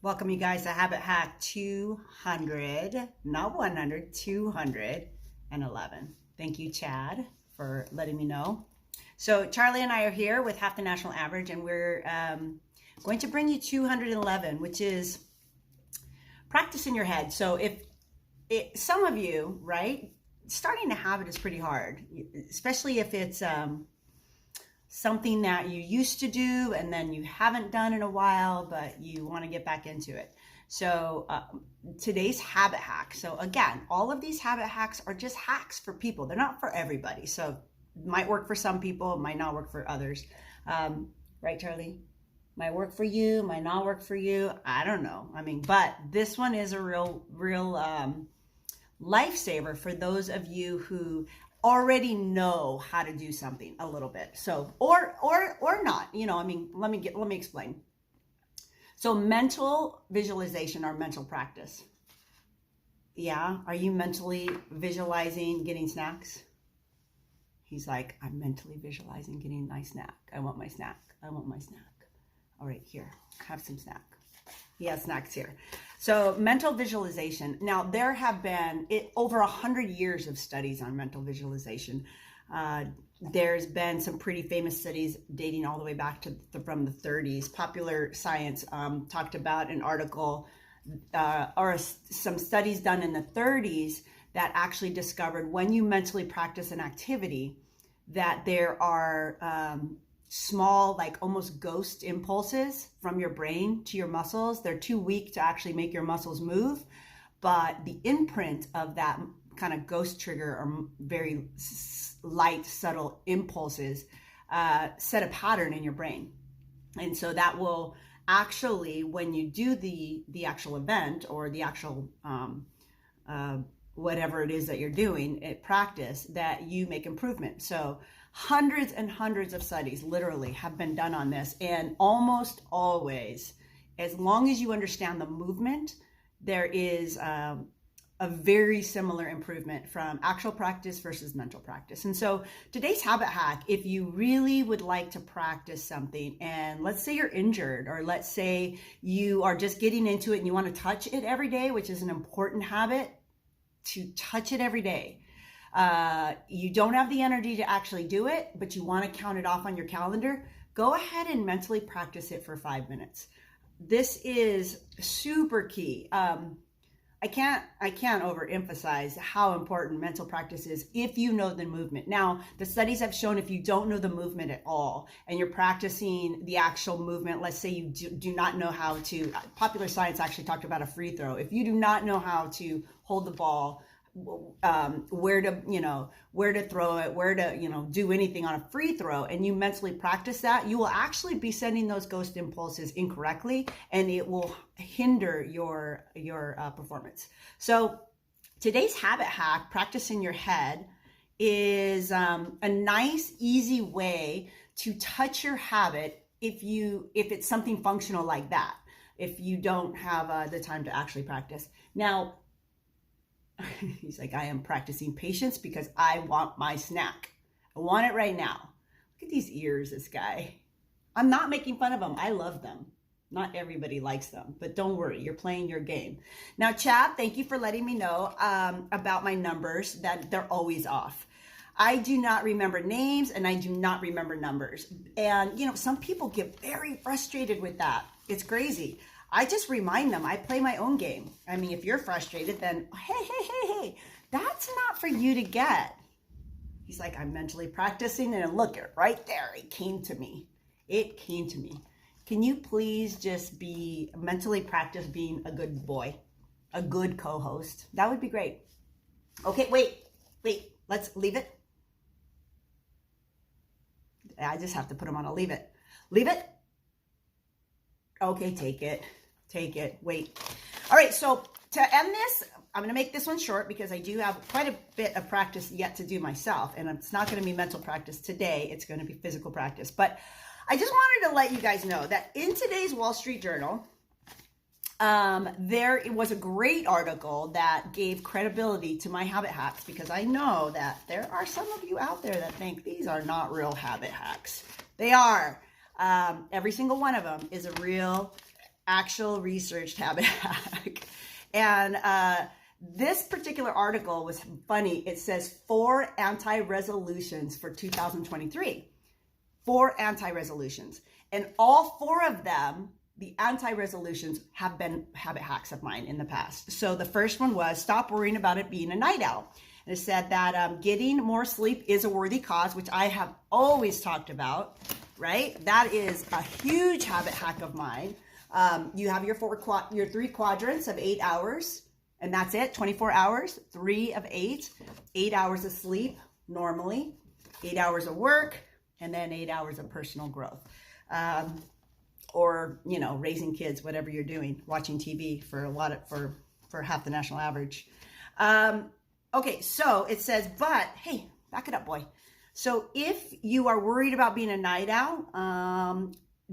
Welcome you guys to Habit Hack 200, not 100, 211. Thank you, Chad, for letting me know. So Charlie and I are here with Half the National Average, and we're going to bring you 211, which is practice in your head. So some of you, right, starting a habit is pretty hard, especially if it's something that you used to do and then you haven't done in a while, but you want to get back into it. So today's habit hack. So again, all of these habit hacks are just hacks for people. They're not for everybody. So it might work for some people, it might not work for others. Right, Charlie? Might work for you, might not work for you. I don't know. But this one is a real lifesaver for those of you who already know how to do something a little bit. So, or not, let me explain. So mental visualization or mental practice. Yeah. Are you mentally visualizing getting snacks? He's like, I'm mentally visualizing getting my snack. I want my snack. I want my snack. All right, here, have some snack. He has snacks here. So mental visualization. Now there have been over 100 years of studies on mental visualization. There's been some pretty famous studies dating all the way back to from the 30s. Popular Science talked about an article or some studies done in the 30s that actually discovered when you mentally practice an activity that there are small, like almost ghost impulses from your brain to your muscles. They're too weak to actually make your muscles move, but the imprint of that kind of ghost trigger or very light, subtle impulses set a pattern in your brain. And so that will actually, when you do the actual event or the actual whatever it is that you're doing at practice, that you make improvement. So hundreds and hundreds of studies literally have been done on this, and almost always, as long as you understand the movement, there is a very similar improvement from actual practice versus mental practice. And so today's habit hack, if you really would like to practice something, and let's say you're injured, or let's say you are just getting into it and you want to touch it every day, which is an important habit, to touch it every day. You don't have the energy to actually do it, but you want to count it off on your calendar, go ahead and mentally practice it for 5 minutes. This is super key. I can't overemphasize how important mental practice is if you know the movement. Now, the studies have shown if you don't know the movement at all and you're practicing the actual movement, let's say you do not know how to, Popular Science actually talked about a free throw. If you do not know how to hold the ball, where to throw it, where to, do anything on a free throw, and you mentally practice that, you will actually be sending those ghost impulses incorrectly, and it will hinder your performance. So today's habit hack, practice in your head, is a nice, easy way to touch your habit if it's something functional like that, if you don't have the time to actually practice. Now, he's like, I am practicing patience because I want my snack. I want it right now. Look at these ears, this guy. I'm not making fun of them. I love them. Not everybody likes them, but don't worry, you're playing your game. Now, Chad, thank you for letting me know about my numbers, that they're always off. I do not remember names and I do not remember numbers. And, some people get very frustrated with that. It's crazy. I just remind them, I play my own game. If you're frustrated, then hey, that's not for you to get. He's like, I'm mentally practicing, and look, right there, it came to me. Can you please just be mentally practice being a good boy, a good co-host? That would be great. Okay, wait, let's leave it. I just have to put him on a leave it. Leave it? Okay, take it. Wait. All right, so to end this, I'm going to make this one short because I do have quite a bit of practice yet to do myself, and it's not going to be mental practice today. It's going to be physical practice. But I just wanted to let you guys know that in today's Wall Street Journal, there was a great article that gave credibility to my habit hacks, because I know that there are some of you out there that think these are not real habit hacks. They are. Every single one of them is a real actual researched habit hack. And this particular article was funny. It says 4 anti-resolutions for 2023. 4 anti-resolutions. And all 4 of them, the anti-resolutions, have been habit hacks of mine in the past. So the first one was stop worrying about it being a night owl. And it said that getting more sleep is a worthy cause, which I have always talked about, right? That is a huge habit hack of mine. You have your 3 quadrants of 8 hours, and that's it, 24 hours, 3 of 8, 8 hours of sleep normally, 8 hours of work, and then 8 hours of personal growth. Or, you know, raising kids, whatever you're doing, watching TV for half the national average. Okay, so it says, but hey, back it up, boy. So if you are worried about being a night owl,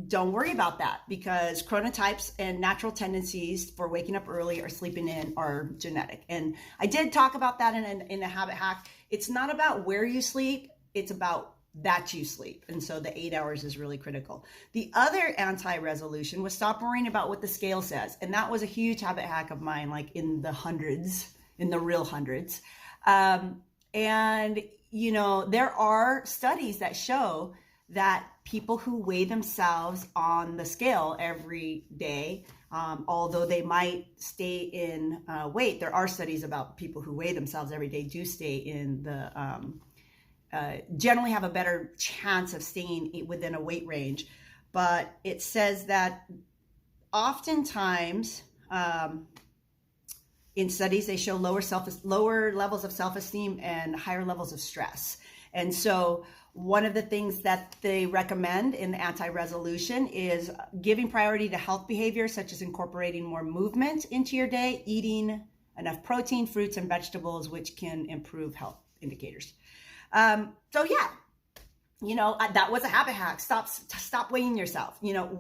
don't worry about that, because chronotypes and natural tendencies for waking up early or sleeping in are genetic. And I did talk about that in a habit hack. It's not about where you sleep, it's about that you sleep. And so the 8 hours is really critical. The other anti-resolution was stop worrying about what the scale says. And that was a huge habit hack of mine, like in the hundreds, in the real hundreds. And, you know, there are studies that show that people who weigh themselves on the scale every day, although they might stay in weight, there are studies about people who weigh themselves every day do stay in the, generally have a better chance of staying within a weight range. But it says that oftentimes in studies, they show lower levels of self-esteem and higher levels of stress. And so one of the things that they recommend in the anti-resolution is giving priority to health behaviors, such as incorporating more movement into your day, eating enough protein, fruits, and vegetables, which can improve health indicators. So yeah, you know, that was a habit hack. Stop weighing yourself. You know,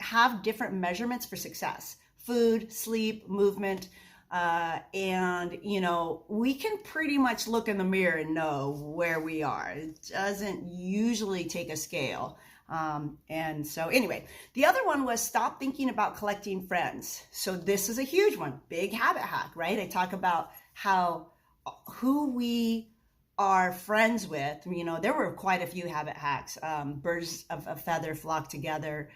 have different measurements for success: food, sleep, movement. And, you know, we can pretty much look in the mirror and know where we are. It doesn't usually take a scale. And so anyway, the other one was stop thinking about collecting friends. So this is a huge one, big habit hack, right? I talk about who we are friends with. You know, there were quite a few habit hacks. Birds of a feather flock together.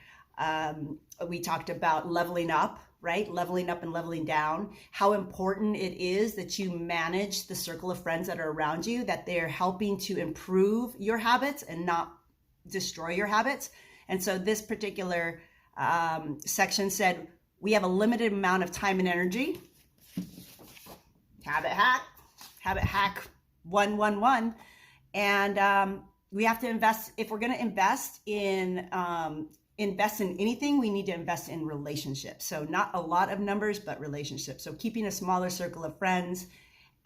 We talked about leveling up, right? Leveling up and leveling down, how important it is that you manage the circle of friends that are around you, that they're helping to improve your habits and not destroy your habits. And so this particular section said, we have a limited amount of time and energy. Habit hack 111. And we have to invest, if we're going to invest in anything, we need to invest in relationships. So not a lot of numbers, but relationships. So keeping a smaller circle of friends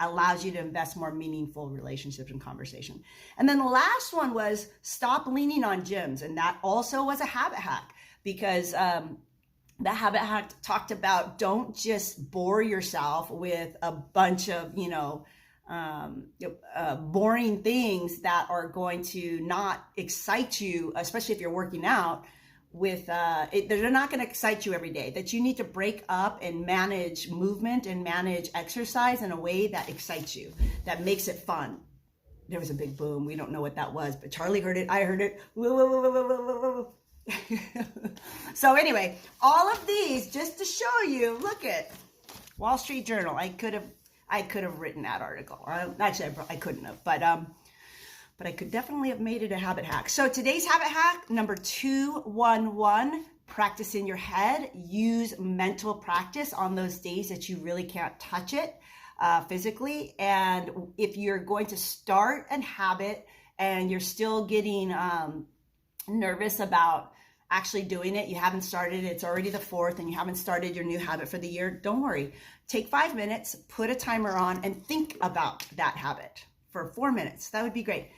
allows you to invest more meaningful relationships and conversation. And then the last one was stop leaning on gyms. And that also was a habit hack, because the habit hack talked about don't just bore yourself with a bunch of, you know, boring things that are going to not excite you, especially if you're working out. They're not going to excite you every day, that you need to break up and manage movement and manage exercise in a way that excites you, that makes it fun. There was a big boom. We don't know what that was, but Charlie heard it. I heard it. So anyway, all of these just to show you, look at Wall Street Journal. I could have written that article. Actually, I couldn't have, but I could definitely have made it a habit hack. So today's habit hack, number 211, practice in your head. Use mental practice on those days that you really can't touch it physically. And if you're going to start a habit and you're still getting nervous about actually doing it, you haven't started, it's already the 4th and you haven't started your new habit for the year, don't worry. Take 5 minutes, put a timer on, and think about that habit for 4 minutes. That would be great.